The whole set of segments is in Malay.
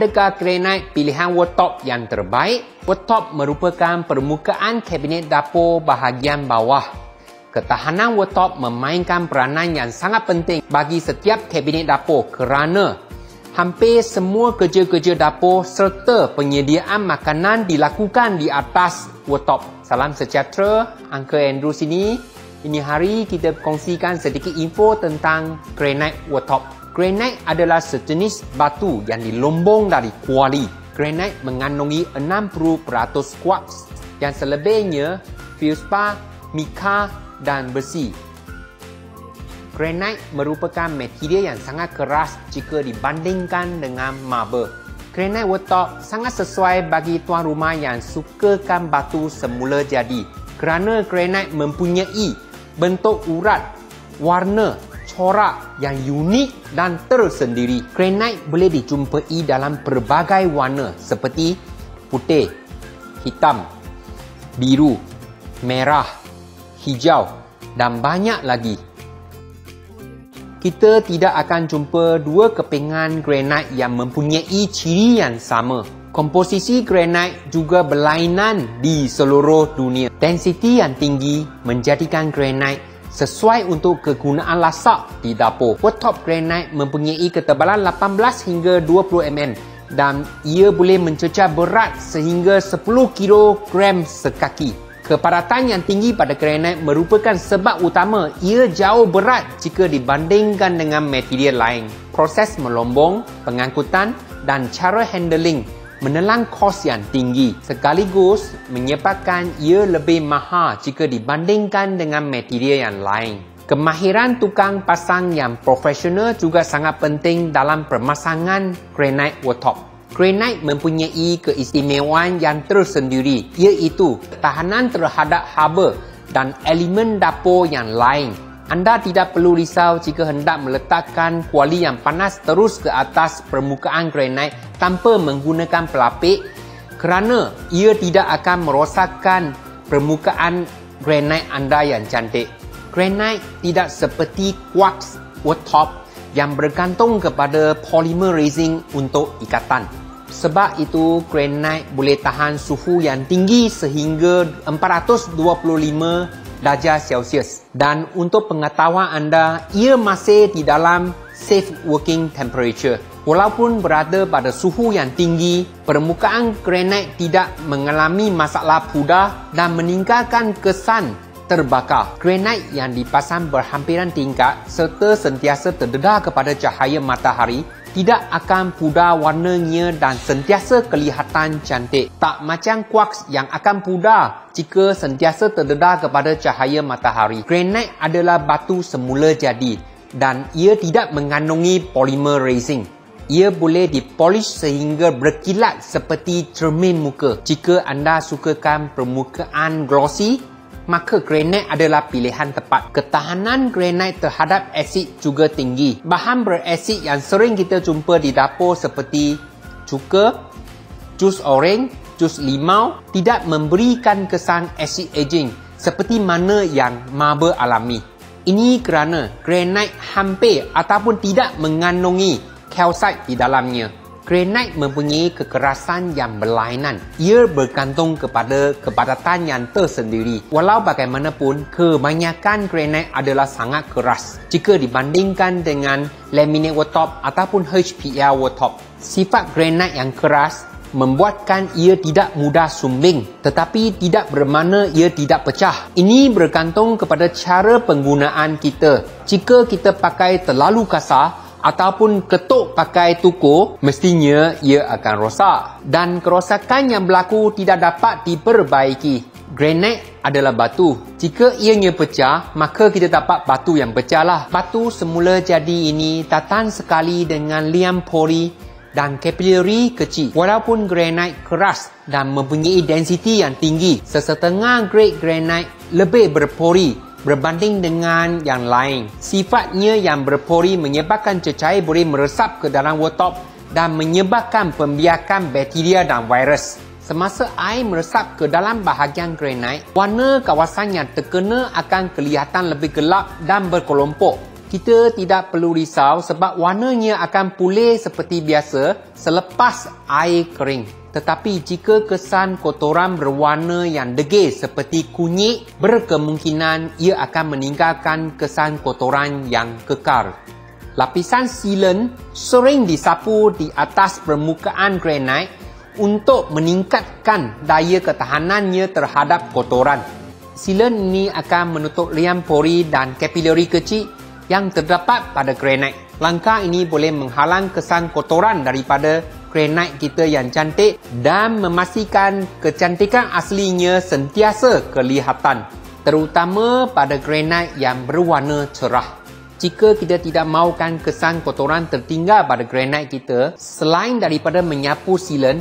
Adakah granite pilihan worktop yang terbaik? Worktop merupakan permukaan kabinet dapur bahagian bawah. Ketahanan worktop memainkan peranan yang sangat penting bagi setiap kabinet dapur kerana hampir semua kerja-kerja dapur serta penyediaan makanan dilakukan di atas worktop. Salam sejahtera, Uncle Andrew sini. Ini hari kita kongsikan sedikit info tentang granite worktop. Granite adalah sejenis batu yang dilombong dari kuali. Granite mengandungi 60% quartz yang selebihnya feldspar, mica dan besi. Granite merupakan material yang sangat keras jika dibandingkan dengan marble. Granite worktop sangat sesuai bagi tuan rumah yang sukakan batu semula jadi kerana granite mempunyai bentuk urat, warna, corak yang unik dan tersendiri. Granite boleh dijumpai dalam pelbagai warna seperti putih, hitam, biru, merah, hijau dan banyak lagi. Kita tidak akan jumpa dua kepingan granite yang mempunyai ciri yang sama. Komposisi granite juga berlainan di seluruh dunia. Densiti yang tinggi menjadikan granite sesuai untuk kegunaan lasak di dapur. Worktop granite mempunyai ketebalan 18 hingga 20 mm dan ia boleh mencecah berat sehingga 10 kg sekaki. Kepadatan yang tinggi pada granite merupakan sebab utama ia jauh berat jika dibandingkan dengan material lain. Proses melombong, pengangkutan dan cara handling menelan kos yang tinggi sekaligus menyebabkan ia lebih mahal jika dibandingkan dengan material yang lain. Kemahiran tukang pasang yang profesional juga sangat penting dalam pemasangan granite worktop. Granite mempunyai keistimewaan yang tersendiri iaitu ketahanan terhadap haba dan elemen dapur yang lain. Anda tidak perlu risau jika hendak meletakkan kuali yang panas terus ke atas permukaan granite tanpa menggunakan pelapik kerana ia tidak akan merosakkan permukaan granite anda yang cantik. Granite tidak seperti quartz worktop yang bergantung kepada polymer resin untuk ikatan. Sebab itu, granite boleh tahan suhu yang tinggi sehingga 425 darjah Celsius. Dan untuk pengetahuan anda, ia masih di dalam safe working temperature. Walaupun berada pada suhu yang tinggi, permukaan granite tidak mengalami masalah pudar dan meninggalkan kesan terbakar. Granite yang dipasang berhampiran tingkat serta sentiasa terdedah kepada cahaya matahari tidak akan pudar warnanya dan sentiasa kelihatan cantik. Tak macam quartz yang akan pudar jika sentiasa terdedah kepada cahaya matahari. Granite adalah batu semula jadi dan ia tidak mengandungi polymer resin. Ia boleh dipolish sehingga berkilat seperti cermin muka. Jika anda sukakan permukaan glossy, maka granite adalah pilihan tepat. Ketahanan granite terhadap asid juga tinggi. Bahan berasid yang sering kita jumpa di dapur seperti cuka, jus oren, jus limau tidak memberikan kesan acid aging seperti mana yang marble alami. Ini kerana granite hampir ataupun tidak mengandungi calcite di dalamnya. Granite mempunyai kekerasan yang berlainan. Ia bergantung kepada kepadatan yang tersendiri. Walau bagaimanapun, kebanyakan granite adalah sangat keras jika dibandingkan dengan laminate worktop ataupun HPL worktop. Sifat granite yang keras membuatkan ia tidak mudah sumbing, tetapi tidak bermakna ia tidak pecah. Ini bergantung kepada cara penggunaan kita. Jika kita pakai terlalu kasar ataupun ketuk pakai tukur, mestinya ia akan rosak dan kerosakan yang berlaku tidak dapat diperbaiki. Granite adalah batu. Jika ianya pecah, maka kita dapat batu yang pecah lah. Batu semula jadi ini tahan sekali dengan liam pori dan kapilari kecil. Walaupun granite keras dan mempunyai densiti yang tinggi, sesetengah grade granite lebih berpori berbanding dengan yang lain. Sifatnya yang berpori menyebabkan cecair boleh meresap ke dalam worktop dan menyebabkan pembiakan bakteria dan virus. Semasa air meresap ke dalam bahagian granite, warna kawasan yang terkena akan kelihatan lebih gelap dan berkelompok. Kita tidak perlu risau sebab warnanya akan pulih seperti biasa selepas air kering. Tetapi jika kesan kotoran berwarna yang degil seperti kunyit, berkemungkinan ia akan meninggalkan kesan kotoran yang kekal. Lapisan sealant sering disapu di atas permukaan granit untuk meningkatkan daya ketahanannya terhadap kotoran. Sealant ini akan menutup liam pori dan kapilari kecil yang terdapat pada granit. Langkah ini boleh menghalang kesan kotoran daripada granit kita yang cantik dan memastikan kecantikan aslinya sentiasa kelihatan, terutama pada granit yang berwarna cerah. Jika kita tidak mahukan kesan kotoran tertinggal pada granit kita, selain daripada menyapu sealant,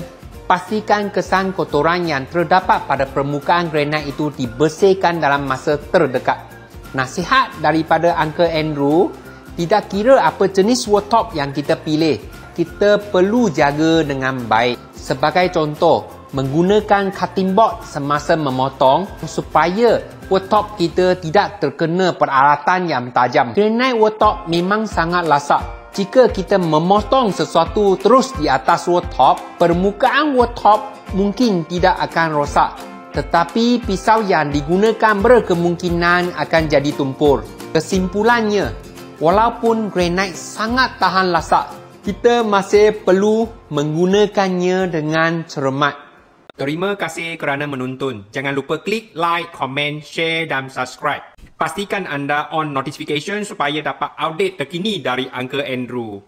pastikan kesan kotoran yang terdapat pada permukaan granit itu dibersihkan dalam masa terdekat. Nasihat daripada Uncle Andrew, tidak kira apa jenis worktop yang kita pilih, kita perlu jaga dengan baik. Sebagai contoh, menggunakan cutting board semasa memotong supaya worktop kita tidak terkena peralatan yang tajam. Granit worktop memang sangat lasak. Jika kita memotong sesuatu terus di atas worktop, permukaan worktop mungkin tidak akan rosak. Tetapi pisau yang digunakan berkemungkinan akan jadi tumpul. Kesimpulannya, walaupun granit sangat tahan lasak, kita masih perlu menggunakannya dengan cermat. Terima kasih kerana menonton. Jangan lupa klik like, komen, share dan subscribe. Pastikan anda on notification supaya dapat update terkini dari Uncle Andrew.